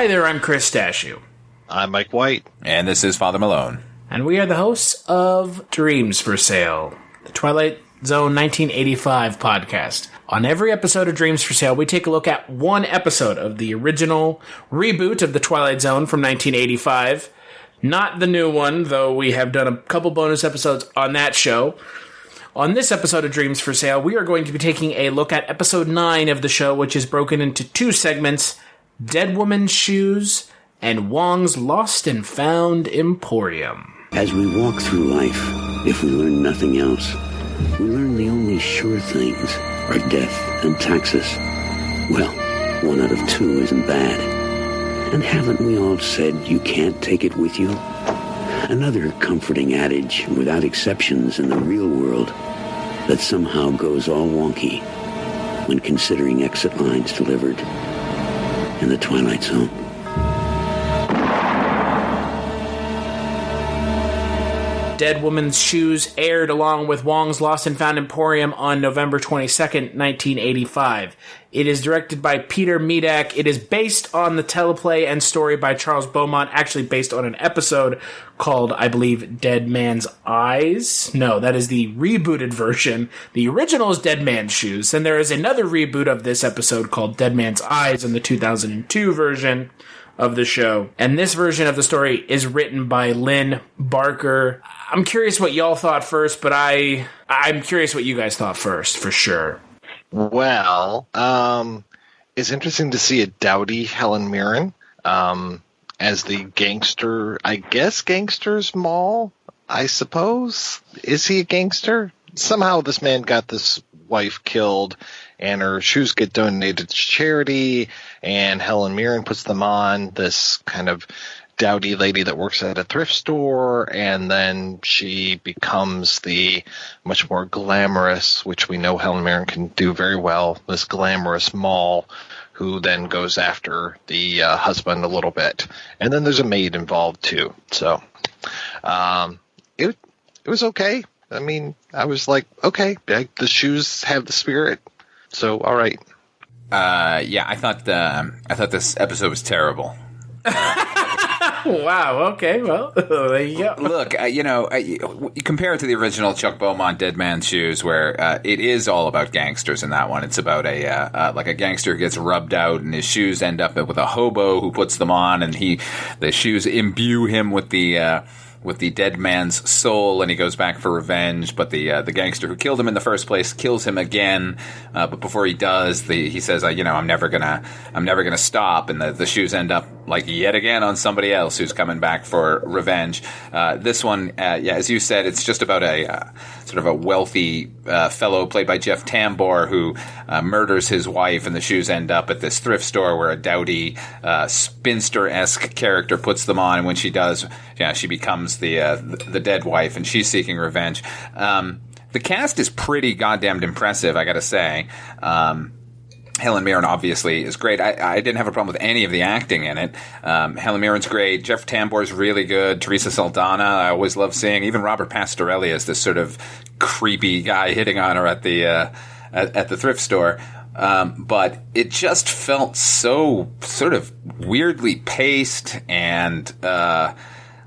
Hi there, I'm Chris Stachiw. I'm Mike White. And this is Father Malone. And we are the hosts of Dreams for Sale, the Twilight Zone 1985 podcast. On every episode of Dreams for Sale, we take a look at one episode of the original reboot of the Twilight Zone from 1985. Not the new one, though we have done a couple bonus episodes on that show. On this episode of Dreams for Sale, we are going to be taking a look at episode 9 of the show, which is broken into two segments, Dead Woman's Shoes and Wong's Lost and Found Emporium. As we walk through life, if we learn nothing else, we learn the only sure things are death and taxes. Well, 1 out of 2 isn't bad. And haven't we all said you can't take it with you? Another comforting adage, without exceptions in the real world, that somehow goes all wonky when considering exit lines delivered in the Twilight Zone. Dead Woman's Shoes aired along with Wong's Lost and Found Emporium on November 22nd, 1985. It is directed by Peter Medak. It is based on the teleplay and story by Charles Beaumont, actually based on an episode called, I believe, Dead Man's Eyes. No, that is the rebooted version. The original is Dead Man's Shoes, and there is another reboot of this episode called Dead Man's Eyes in the 2002 version of the show. And this version of the story is written by Lynn Barker. I'm curious what y'all thought first, but I'm curious what you guys thought first, for sure. Well, it's interesting to see a dowdy Helen Mirren as the gangster, I guess gangster's mall, I suppose. Is he a gangster? Somehow this man got this wife killed and her shoes get donated to charity, and Helen Mirren puts them on, this kind of dowdy lady that works at a thrift store, and then she becomes the much more glamorous, which we know Helen Mirren can do very well, this glamorous mall, who then goes after the husband a little bit. And then there's a maid involved too. So it was okay. I mean, I was like, okay, the shoes have the spirit. So, all right. Yeah, I thought this episode was terrible. Wow, okay, well, there you go. Look, you compare it to the original Chuck Beaumont Dead Man's Shoes, where it is all about gangsters in that one. It's about a gangster who gets rubbed out, and his shoes end up with a hobo who puts them on, and the shoes imbue him with the dead man's soul, and he goes back for revenge. But the gangster who killed him in the first place kills him again. But before he does, he says, I'm never gonna stop. And the shoes end up like yet again on somebody else who's coming back for revenge. This one, as you said, it's just about a sort of a wealthy fellow played by Jeff Tambor who murders his wife, and the shoes end up at this thrift store where a dowdy spinster-esque character puts them on, and when she does, she becomes the dead wife, and she's seeking revenge. The cast is pretty goddamn impressive, I gotta say. Helen Mirren obviously is great. I didn't have a problem with any of the acting in it. Helen Mirren's great. Jeff Tambor's really good. Teresa Saldana, I always love seeing. Even Robert Pastorelli is this sort of creepy guy hitting on her at the thrift store. But it just felt so sort of weirdly paced, and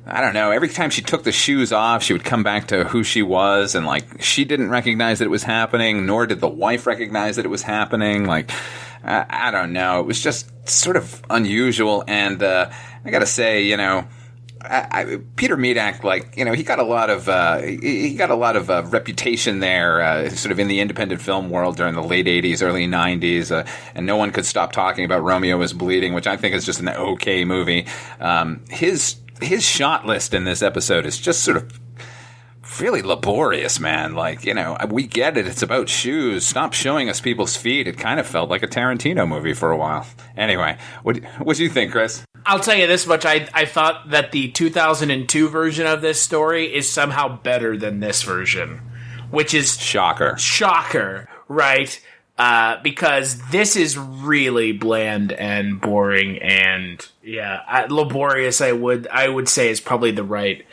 I don't know, every time she took the shoes off, she would come back to who she was, and she didn't recognize that it was happening, nor did the wife recognize that it was happening. I don't know, it was just sort of unusual. And I gotta say, Peter Medak, he got a lot of reputation there, sort of in the independent film world during the late 80s, early 90s, and no one could stop talking about Romeo is Bleeding, which I think is just an okay movie. His shot list in this episode is just sort of really laborious, man. We get it. It's about shoes. Stop showing us people's feet. It kind of felt like a Tarantino movie for a while. Anyway, what do you think, Chris? I'll tell you this much. I thought that the 2002 version of this story is somehow better than this version, which is... Shocker, right? Because this is really bland and boring, and laborious. I would say is probably the right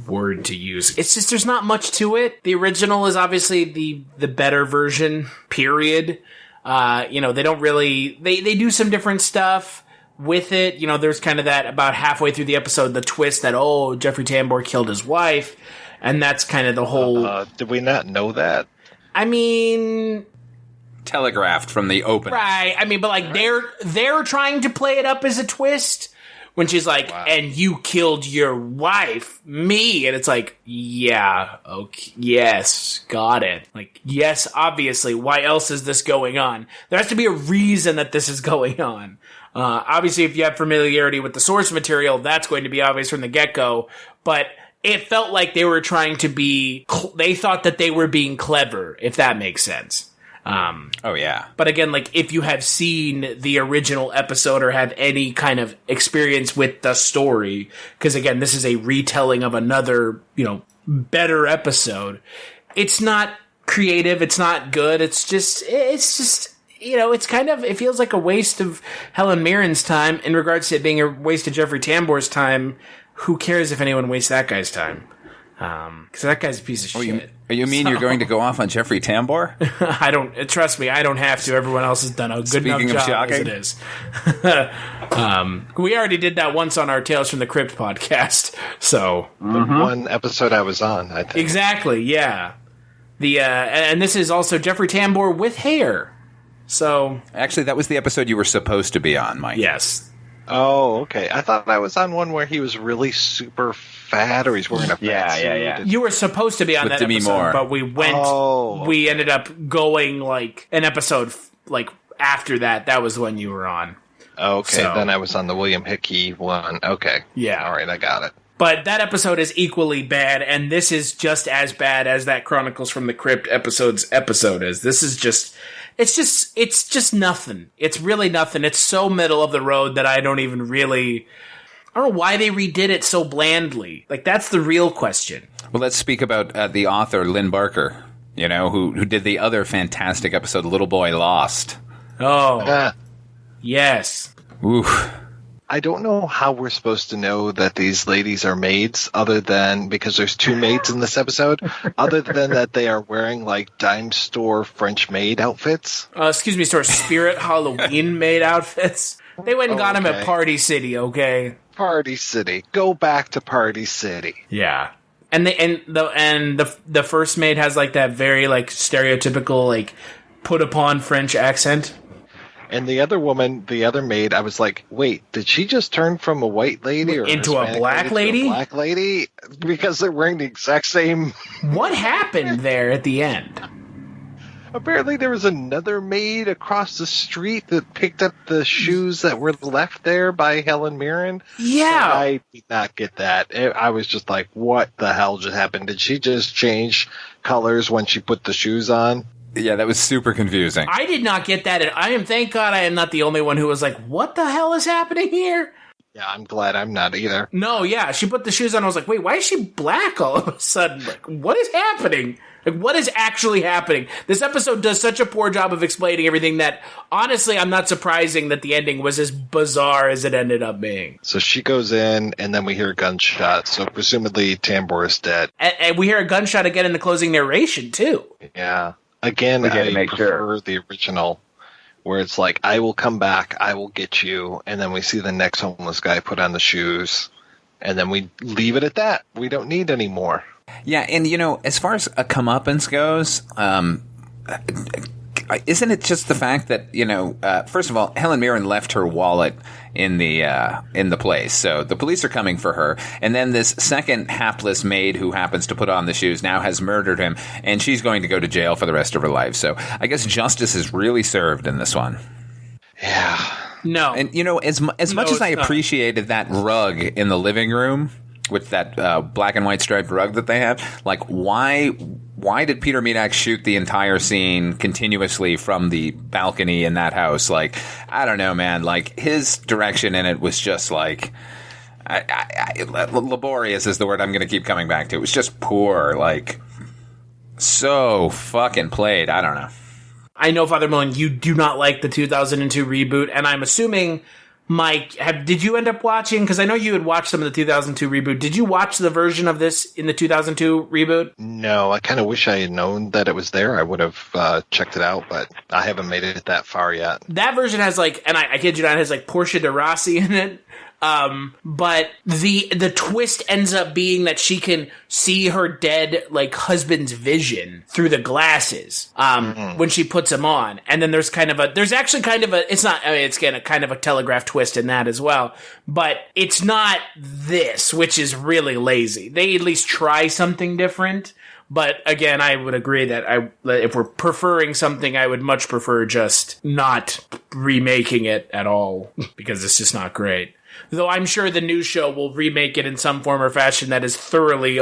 word to use. It's just there's not much to it. The original is obviously the better version. Period. They don't really they do some different stuff. with it. You know, there's kind of that about halfway through the episode, the twist that, oh, Jeffrey Tambor killed his wife. And that's kind of the whole... did we not know that? I mean... Telegraphed from the opening. Right. I mean, but like they're trying to play it up as a twist when she's like, wow. And you killed your wife, me. And it's like, yeah, okay, yes, got it. Like, yes, obviously. Why else is this going on? There has to be a reason that this is going on. Obviously, if you have familiarity with the source material, that's going to be obvious from the get-go. But it felt like they were trying to be, they thought that they were being clever, if that makes sense. Oh yeah. But again, like if you have seen the original episode or have any kind of experience with the story, because again, this is a retelling of another, you know, better episode. It's not creative. It's not good. It's just, you know, it's kind of, it feels like a waste of Helen Mirren's time in regards to it being a waste of Jeffrey Tambor's time. Who cares if anyone wastes that guy's time? Because that guy's a piece of shit. You mean you're going to go off on Jeffrey Tambor? I don't. Trust me, I don't have to. Everyone else has done a good enough job as it is. We already did that once on our Tales from the Crypt podcast. So the one episode I was on, I think. Exactly. Yeah. And this is also Jeffrey Tambor with hair. So actually, that was the episode you were supposed to be on, Mike. Yes. Oh, okay. I thought I was on one where he was really super fat, or he's wearing a fat suit. Yeah. You were supposed to be on that episode, but we went. Oh. We ended up going like an episode like after that. That was when you were on. Okay, so, then I was on the William Hickey one. Okay, yeah. All right, I got it. But that episode is equally bad, and this is just as bad as that Chronicles from the Crypt episode is. This is just. It's just nothing. It's really nothing. It's so middle of the road that I don't know why they redid it so blandly. Like, that's the real question. Well, let's speak about the author, Lynn Barker, you know, who did the other fantastic episode, Little Boy Lost. Oh. Yes. Oof. I don't know how we're supposed to know that these ladies are maids, other than because there's two maids in this episode, other than that they are wearing like dime store French maid outfits. Spirit Halloween maid outfits. They went and got them at Party City, okay? Party City. Go back to Party City. Yeah. And the first maid has like that very like stereotypical like put upon French accent. And the other woman, the other maid, I was like, wait, did she just turn from a white lady or into a black lady? Black lady? Because they're wearing the exact same. What happened there at the end? Apparently there was another maid across the street that picked up the shoes that were left there by Helen Mirren. Yeah. So I did not get that. I was just like, what the hell just happened? Did she just change colors when she put the shoes on? Yeah, that was super confusing. I did not get that. Thank God I am not the only one who was like, what the hell is happening here? Yeah, I'm glad I'm not either. No, yeah, she put the shoes on. I was like, wait, why is she black all of a sudden? Like, what is happening? Like, what is actually happening? This episode does such a poor job of explaining everything that, honestly, I'm not surprising that the ending was as bizarre as it ended up being. So she goes in, and then we hear a gunshot. So presumably Tambor is dead. And we hear a gunshot again in the closing narration, too. Yeah. Again, I prefer the original, where it's like, I will come back, I will get you, and then we see the next homeless guy put on the shoes, and then we leave it at that. We don't need any more. Yeah, and, you know, as far as a comeuppance goes, isn't it just the fact that, you know, first of all, Helen Mirren left her wallet in the place, so the police are coming for her, and then this second hapless maid who happens to put on the shoes now has murdered him, and she's going to go to jail for the rest of her life. So I guess justice is really served in this one. Yeah. No. And, you know, as much as I appreciated that rug in the living room, with that black and white striped rug that they have, like, why did Peter Medak shoot the entire scene continuously from the balcony in that house? Like, I don't know, man. Like, his direction in it was just like, laborious is the word I'm going to keep coming back to. It was just poor, like, so fucking played. I don't know. I know, Father Malone, you do not like the 2002 reboot, and I'm assuming Mike, did you end up watching? Because I know you had watched some of the 2002 reboot. Did you watch the version of this in the 2002 reboot? No, I kind of wish I had known that it was there. I would have checked it out, but I haven't made it that far yet. That version has and I kid you not, it has Portia de Rossi in it. But the twist ends up being that she can see her dead, husband's vision through the glasses, when she puts them on. And then it's kind of a telegraph twist in that as well. But it's not this, which is really lazy. They at least try something different. But again, I would agree that if we're preferring something, I would much prefer just not remaking it at all, because it's just not great. Though I'm sure the new show will remake it in some form or fashion that is thoroughly,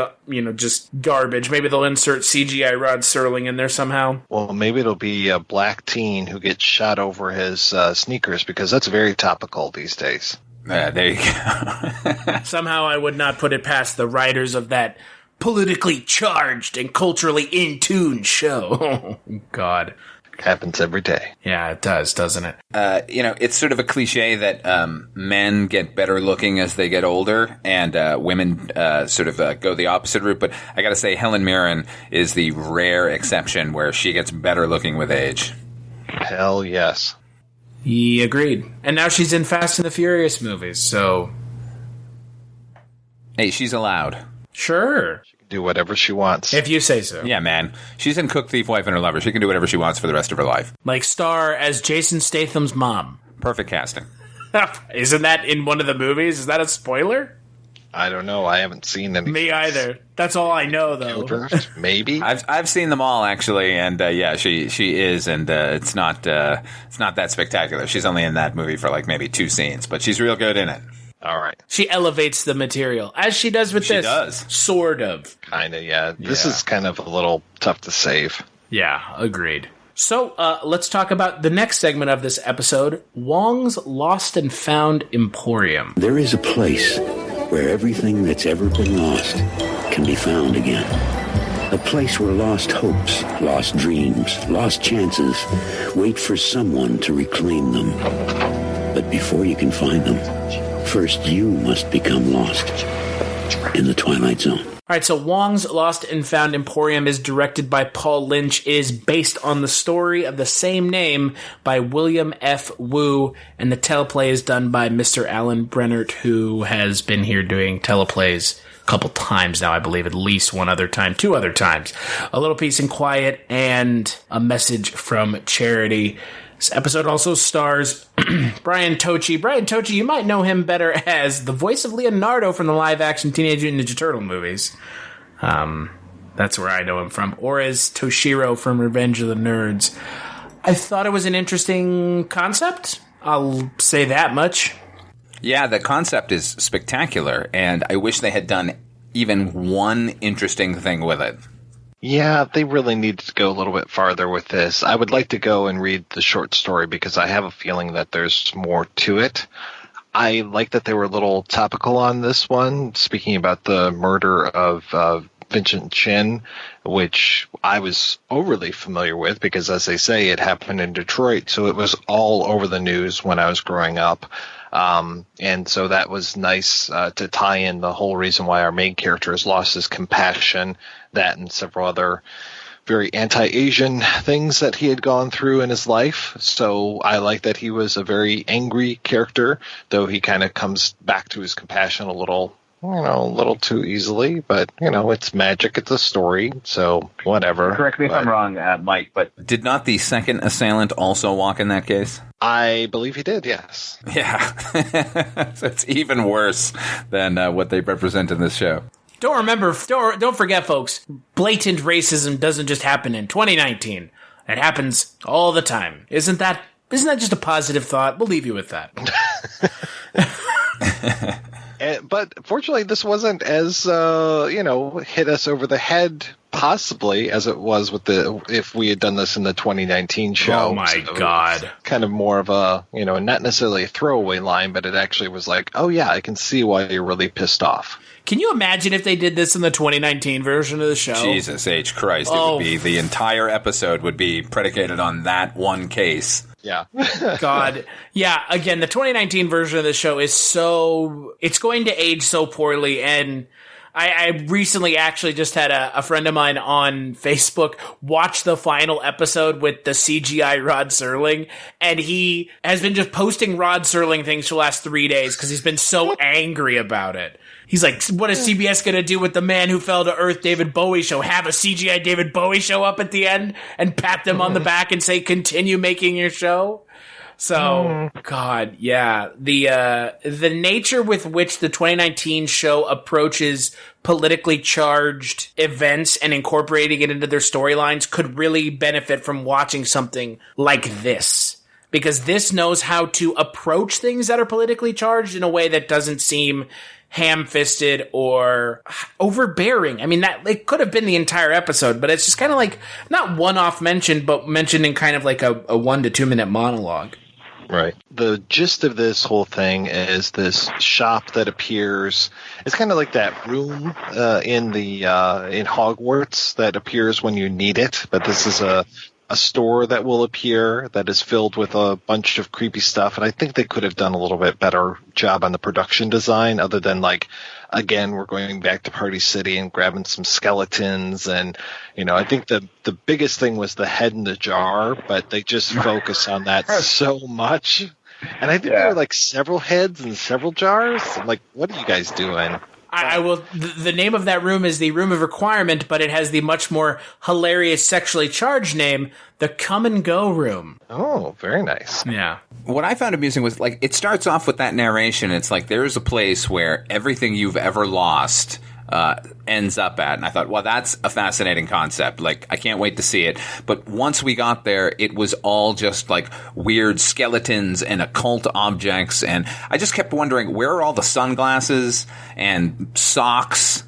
just garbage. Maybe they'll insert CGI Rod Serling in there somehow. Well, maybe it'll be a black teen who gets shot over his sneakers, because that's very topical these days. There you go. Somehow I would not put it past the writers of that politically charged and culturally in tune show. Oh, God. Happens every day. Yeah, it does, doesn't it? It's sort of a cliche that men get better looking as they get older, and women go the opposite route. But I got to say, Helen Mirren is the rare exception where she gets better looking with age. Hell yes. He agreed. And now she's in Fast and the Furious movies, so... Hey, she's allowed. Sure. Do whatever she wants. If you say so. Yeah, man. She's in Cook, Thief, Wife, and Her Lover. She can do whatever she wants for the rest of her life. Star as Jason Statham's mom. Perfect casting. Isn't that in one of the movies? Is that a spoiler? I don't know. I haven't seen any. Me either. That's all I know, though. Maybe. I've seen them all, actually, and she is, and it's not that spectacular. She's only in that movie for maybe 2 scenes, but she's real good in it. All right. She elevates the material, as she does with this. She does. Sort of. Kind of, yeah. This is kind of a little tough to save. Yeah, agreed. So, let's talk about the next segment of this episode, Wong's Lost and Found Emporium. There is a place where everything that's ever been lost can be found again. A place where lost hopes, lost dreams, lost chances wait for someone to reclaim them. But before you can find them, first, you must become lost in the Twilight Zone. All right, so Wong's Lost and Found Emporium is directed by Paul Lynch. It is based on the story of the same name by William F. Wu, and the teleplay is done by Mr. Alan Brennert, who has been here doing teleplays a couple times now, I believe, at least 2 other times. A Little Peace and Quiet and A Message from Charity. This episode also stars Brian Tochi. Brian Tochi, you might know him better as the voice of Leonardo from the live-action Teenage Mutant Ninja Turtle movies. That's where I know him from. Or as Toshiro from Revenge of the Nerds. I thought it was an interesting concept. I'll say that much. Yeah, the concept is spectacular, and I wish they had done even one interesting thing with it. Yeah, they really need to go a little bit farther with this. I would like to go and read the short story because I have a feeling that there's more to it. I like that they were a little topical on this one, speaking about the murder of Vincent Chin, which I was overly familiar with because, as they say, it happened in Detroit, so it was all over the news when I was growing up. And so that was nice to tie in the whole reason why our main character has lost his compassion, that and several other very anti-Asian things that he had gone through in his life. So I like that he was a very angry character, though he kind of comes back to his compassion a little too easily. But, it's magic. It's a story. So whatever. Correct me if I'm wrong, Mike, but... Did not the second assailant also walk in that case? I believe he did, yes. Yeah. So it's even worse than what they represent in this show. Don't forget, folks, blatant racism doesn't just happen in 2019. It happens all the time. Isn't that just a positive thought? We'll leave you with that. But fortunately, this wasn't as, hit us over the head, possibly, as it was if we had done this in the 2019 show. Oh, my God. Kind of more of a, not necessarily a throwaway line, but it actually was like, oh, yeah, I can see why you're really pissed off. Can you imagine if they did this in the 2019 version of the show? Jesus H. Christ. It would be, the entire episode would be predicated on that one case. Yeah. God. Yeah, again, the 2019 version of the show is it's going to age so poorly, and I recently actually just had a friend of mine on Facebook watch the final episode with the CGI Rod Serling, and he has been just posting Rod Serling things for the last 3 days because he's been so angry about it. He's like, what is CBS going to do with the Man Who Fell to Earth David Bowie show? Have a CGI David Bowie show up at the end and pat them on the back and say, continue making your show? So, God, yeah. The nature with which the 2019 show approaches politically charged events and incorporating it into their storylines could really benefit from watching something like this. Because this knows how to approach things that are politically charged in a way that doesn't seem ham-fisted or overbearing. I mean, that it could have been the entire episode, but it's just kind of like, not one-off mentioned, but mentioned in kind of like a 1 to 2 minute monologue. Right. The gist of this whole thing is this shop that appears. It's kind of like that room in Hogwarts that appears when you need it. But this is a store that will appear that is filled with a bunch of creepy stuff. And I think they could have done a little bit better job on the production design, other than like, again, we're going back to Party City and grabbing some skeletons. And, I think the biggest thing was the head in the jar, but they just focus on that so much. And I think there were like several heads and several jars. I'm like, what are you guys doing? I will. The name of that room is the Room of Requirement, but it has the much more hilarious sexually charged name, the Come and Go Room. Oh, very nice. Yeah. What I found amusing was, like, it starts off with that narration. It's like, there's a place where everything you've ever lost ends up at. And I thought, well, that's a fascinating concept. Like, I can't wait to see it. But once we got there, it was all just like weird skeletons and occult objects. And I just kept wondering, where are all the sunglasses and socks?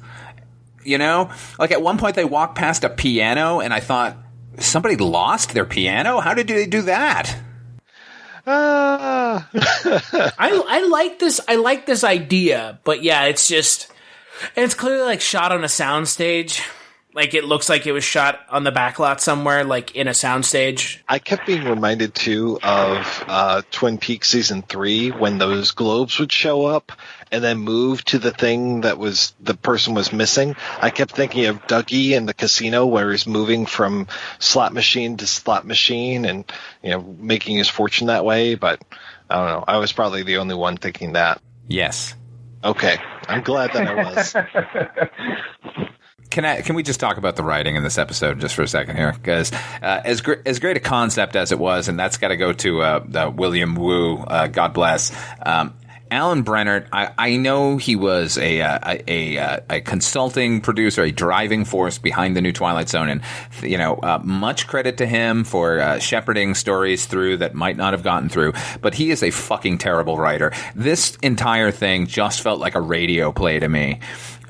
Like at one point they walked past a piano and I thought, somebody lost their piano? How did they do that? I like this. I like this idea, but yeah, it's just. And it's clearly, like, shot on a soundstage. Like, it looks like it was shot on the backlot somewhere, like, in a soundstage. I kept being reminded, too, of Twin Peaks Season 3, when those globes would show up and then move to the thing that the person was missing. I kept thinking of Dougie in the casino, where he's moving from slot machine to slot machine and, making his fortune that way. But, I don't know. I was probably the only one thinking that. Yes. Okay, I'm glad that I was. Can we just talk about the writing in this episode just for a second here? Because as great a concept as it was, and that's got to go to William Wu, God bless. Alan Brennert, I know he was a consulting producer, a driving force behind the new Twilight Zone, and much credit to him for shepherding stories through that might not have gotten through. But he is a fucking terrible writer. This entire thing just felt like a radio play to me.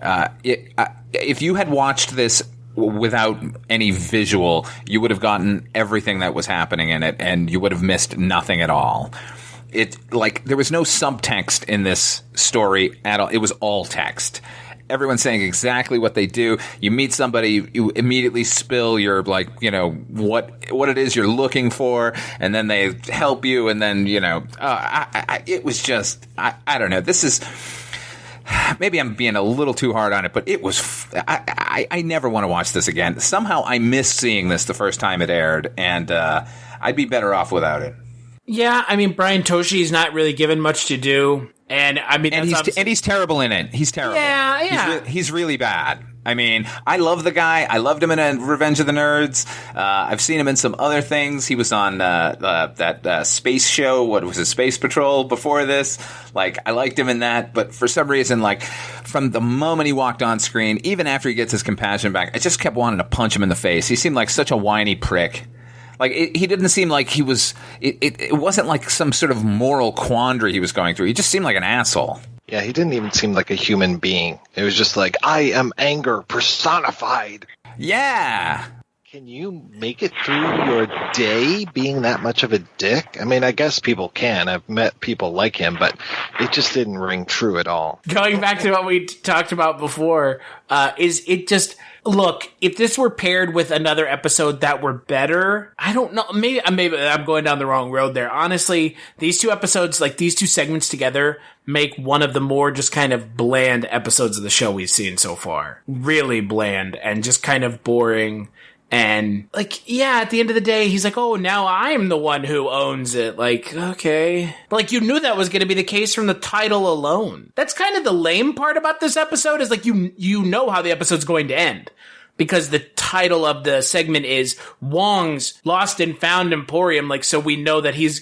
If you had watched this without any visual, you would have gotten everything that was happening in it, and you would have missed nothing at all. There was no subtext in this story at all. It was all text. Everyone's saying exactly what they do. You meet somebody, you immediately spill your, what it is you're looking for, and then they help you, and then, it was just, I don't know. This is, maybe I'm being a little too hard on it, but it was, I never want to watch this again. Somehow I missed seeing this the first time it aired, and I'd be better off without it. Yeah, I mean, Brian Tochi is not really given much to do, and I mean, he's terrible in it. He's terrible. Yeah. He's really bad. I mean, I love the guy. I loved him in Revenge of the Nerds. I've seen him in some other things. He was on that space show. What was it, Space Patrol before this? Like, I liked him in that, but for some reason, like, from the moment he walked on screen, even after he gets his compassion back, I just kept wanting to punch him in the face. He seemed like such a whiny prick. Like, he didn't seem like he was it wasn't like some sort of moral quandary he was going through. He just seemed like an asshole. Yeah, he didn't even seem like a human being. It was just like, I am anger personified. Yeah. Can you make it through your day being that much of a dick? I mean, I guess people can. I've met people like him, but it just didn't ring true at all. Going back to what we talked about before, is it just... Look, if this were paired with another episode that were better, I don't know. Maybe I'm going down the wrong road there. Honestly, these two episodes, like these two segments together, make one of the more just kind of bland episodes of the show we've seen so far. Really bland and just kind of boring. And, like, yeah, at the end of the day, he's like, oh, now I'm the one who owns it. Like, okay. But, like, you knew that was going to be the case from the title alone. That's kind of the lame part about this episode is, like, you know how the episode's going to end. Because the title of the segment is Wong's Lost and Found Emporium. Like, so we know that he's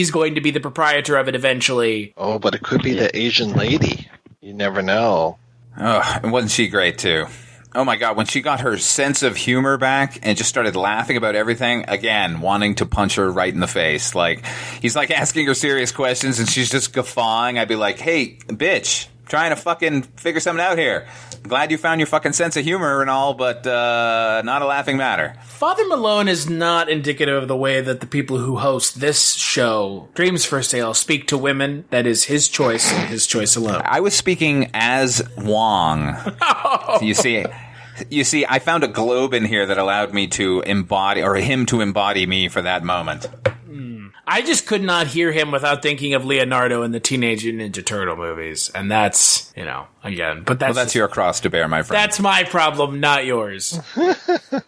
going to be the proprietor of it eventually. Oh, but it could be the Asian lady. You never know. Oh, and wasn't she great, too? Oh my God, when she got her sense of humor back and just started laughing about everything, again, wanting to punch her right in the face. Like, he's like asking her serious questions and she's just guffawing. I'd be like, hey, bitch, trying to fucking figure something out here. Glad you found your fucking sense of humor and all, but not a laughing matter. Father Malone is not indicative of the way that the people who host this show, Dreams for Sale, speak to women. That is his choice and his choice alone. I was speaking as Wong. You see, I found a globe in here that allowed me to embody, or him to embody me for that moment. I just could not hear him without thinking of Leonardo in the Teenage Ninja Turtle movies. And that's, again, but that's your cross to bear, my friend. That's my problem, not yours.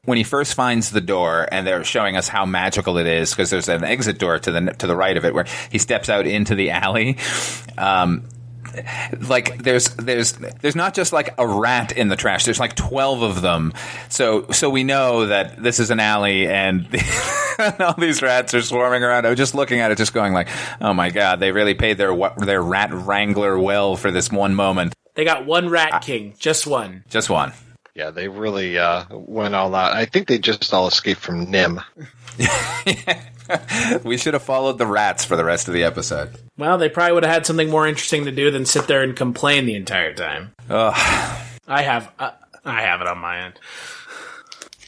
When he first finds the door and they're showing us how magical it is, because there's an exit door to the right of it where he steps out into the alley, like there's not just like a rat in the trash. There's like 12 of them. So we know that this is an alley and all these rats are swarming around. I was just looking at it, just going like, oh my God, they really paid their rat wrangler well for this one moment. They got one rat king, just one. Just one. Yeah, they really went all out. I think they just all escaped from Nim. We should have followed the rats for the rest of the episode. Well, they probably would have had something more interesting to do than sit there and complain the entire time. Ugh. I have it on my end.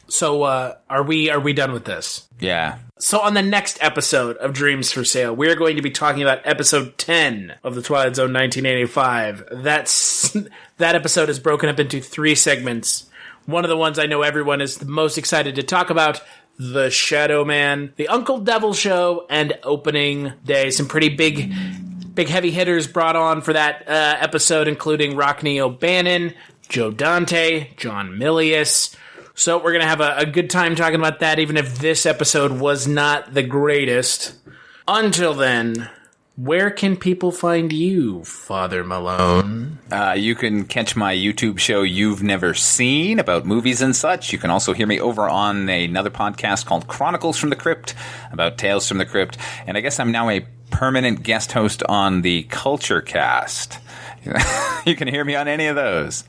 So, are we done with this? Yeah. So on the next episode of Dreams for Sale, we're going to be talking about episode 10 of the Twilight Zone 1985. That episode is broken up into 3 segments. One of the ones I know everyone is the most excited to talk about, The Shadow Man, The Uncle Devil Show, and Opening Day. Some pretty big heavy hitters brought on for that episode, including Rockne O'Bannon, Joe Dante, John Milius. So we're going to have a good time talking about that, even if this episode was not the greatest. Until then, where can people find you, Father Malone? You can catch my YouTube show You've Never Seen about movies and such. You can also hear me over on another podcast called Chronicles from the Crypt about Tales from the Crypt. And I guess I'm now a permanent guest host on the Culture Cast. You can hear me on any of those.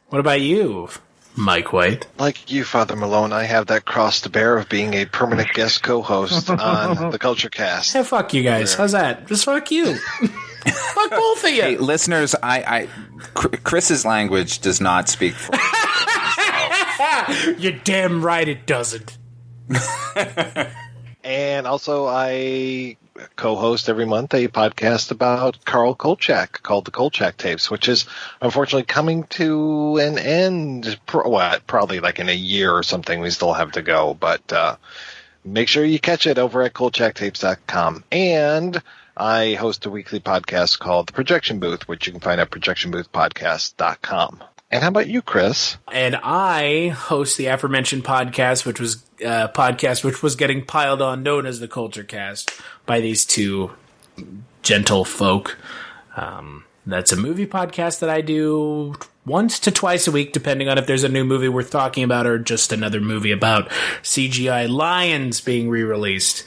What about you, Mike White? Like you, Father Malone, I have that cross to bear of being a permanent guest co-host on the Culture Cast. Hey, fuck you guys. How's that? Just fuck you. Fuck both of you. Hey, listeners, Chris's language does not speak for You're damn right it doesn't. And also, I co-host every month a podcast about Carl Kolchak called The Kolchak Tapes, which is unfortunately coming to an end. Probably like in a year or something. We still have to go, but make sure you catch it over at kolchaktapes.com. And I host a weekly podcast called The Projection Booth, which you can find at projectionboothpodcast.com. And how about you, Chris? And I host the aforementioned podcast, which was getting piled on, known as the Culture Cast, by these two gentle folk. That's a movie podcast that I do once to twice a week, depending on if there's a new movie worth talking about or just another movie about CGI lions being re-released.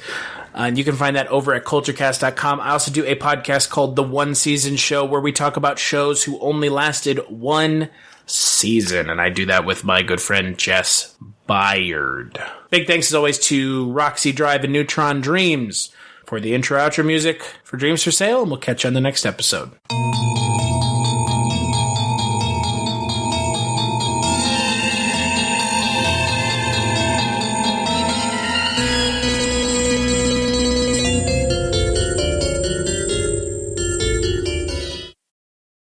And you can find that over at culturecast.com. I also do a podcast called The One Season Show, where we talk about shows who only lasted one season. And I do that with my good friend Jess Byard. Big thanks as always to Roxy Drive and Neutron Dreams for the intro-outro music for Dreams for Sale, and we'll catch you on the next episode.